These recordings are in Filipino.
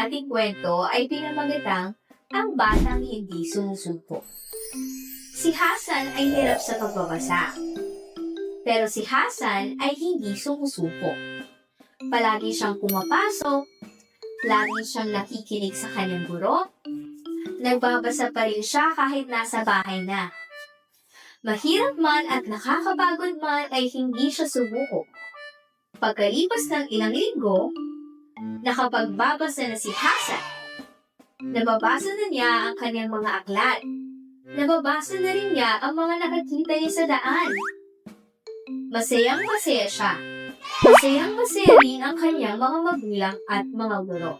nating kwento ay pinamagatang Ang Batang Hindi Sumusuko. Si Hasan ay hirap sa pagbabasa. Pero si Hasan ay hindi sumusuko. Palagi siyang pumapasok, lagi siyang nakikinig sa kanyang guro, nagbabasa pa rin siya kahit nasa bahay na. Mahirap man at nakakapagod man ay hindi siya sumuko. Pagkalipas ng ilang linggo, nakapagbabasa na si Hasan. Nababasa na niya ang kanyang mga aklat. Nababasa na rin niya ang mga nakakita niya sa daan. Masayang masaya siya. Masayang masaya rin ang kanyang mga magulang at mga guro.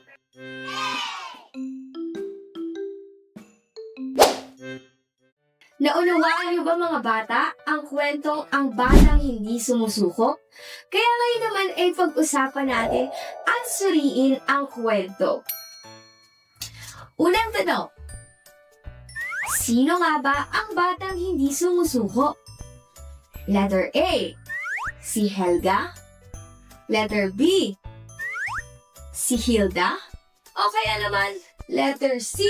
Naunawaan niyo ba mga bata ang kwentong Ang Batang Hindi Sumusuko? Kaya ngayon naman ay pag-usapan natin at suriin ang kwento. Unang tanong, sino nga ba ang batang hindi sumusuko? Letter A, si Helga. Letter B, si Hilda. O kaya naman, letter C,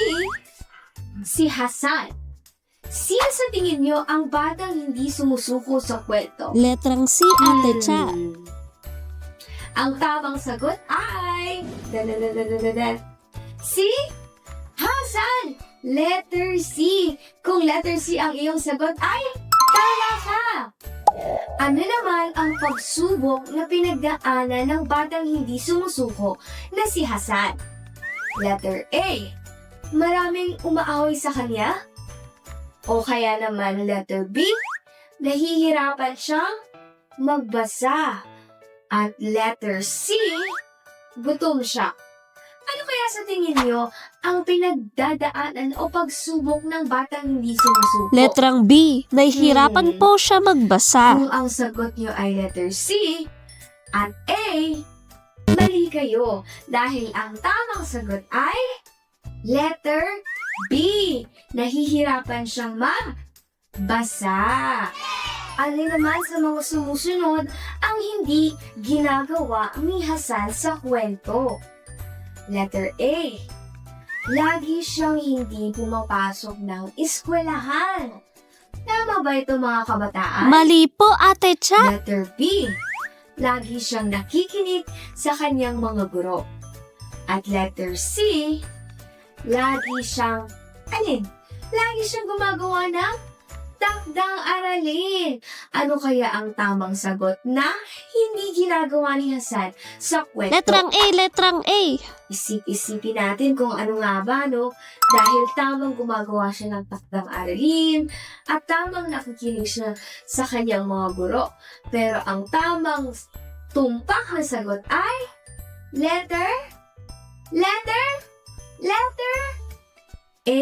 si Hasan. Sino sa tingin nyo ang batang hindi sumusuko sa kwento? Letrang C, Ate Cha. Ang tamang sagot ay... Si Hasan! Letter C. Kung letter C ang iyong sagot ay tama ka! Ano naman ang pagsubok na pinagdaanan ng batang hindi sumusuko na si Hasan? Letter A. Maraming umaaway sa kanya? O kaya naman letter B, nahihirapan siyang magbasa. At letter C, gutom siya. Ano kaya sa tingin niyo ang pinagdadaanan o pagsubok ng batang hindi sumusuko? Letrang B, nahihirapan po siya magbasa. Kung ang sagot niyo ay letter C at A, mali kayo dahil ang tamang sagot ay letter B. Nahihirapan siyang magbasa. Alin naman sa mga sumusunod ang hindi ginagawa ni Hasan sa kwento? Letter A. Lagi siyang hindi pumapasok ng eskwelahan. Tama ba ito mga kabataan? Mali po, Ate Cha. Letter B. Lagi siyang nakikinig sa kanyang mga guro. At letter C. Lagi siyang, Lagi siyang gumagawa ng takdang aralin. Ano kaya ang tamang sagot na hindi ginagawa ni Hasan sa kwento? Letrang A, letrang A. Isip-isipin natin kung ano nga ba, no? Dahil tamang gumagawa siya ng takdang aralin at tamang nakikinig siya sa kanyang mga guro. Pero ang tamang tumpak na sagot ay letter A.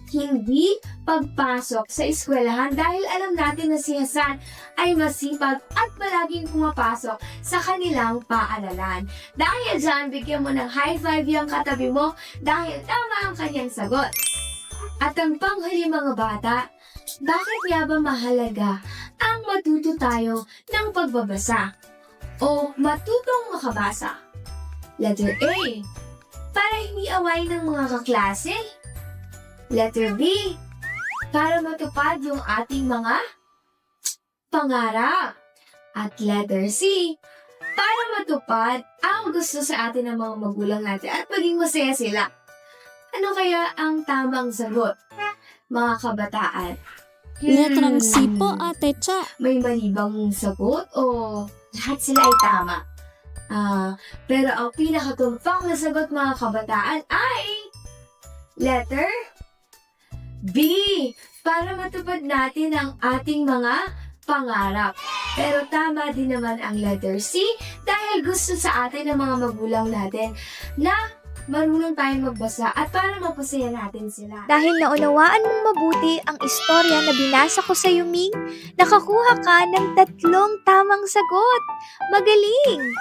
Hindi pagpasok sa eskwelahan dahil alam natin na si Hasan ay masipag at palaging pumapasok sa kanilang paaralan. Dahil dyan, bigyan mo ng high five yung katabi mo dahil tama ang kanyang sagot. At ang panghuli mga bata, bakit nga ba mahalaga ang matuto tayo ng pagbabasa o matutong makabasa? Letter A, para hindi away ng mga kaklase. Letter B, para matupad yung ating mga pangarap. At letter C, para matupad ang gusto sa atin ng mga magulang natin at maging masaya sila. Ano kaya ang tamang sagot, mga kabataan? Letrang C po, Ate Cha. May mali bang sagot o lahat sila ay tama? Pero ang pinakatumpang na sagot mga kabataan ay letter B, para matupad natin ang ating mga pangarap. Pero tama din naman ang letter C dahil gusto sa atin ng mga magulang natin na marunong tayong magbasa at para mapasaya natin sila. Dahil naunawaan mong mabuti ang istorya na binasa ko sa Ming, nakakuha ka ng 3 tamang sagot. Magaling!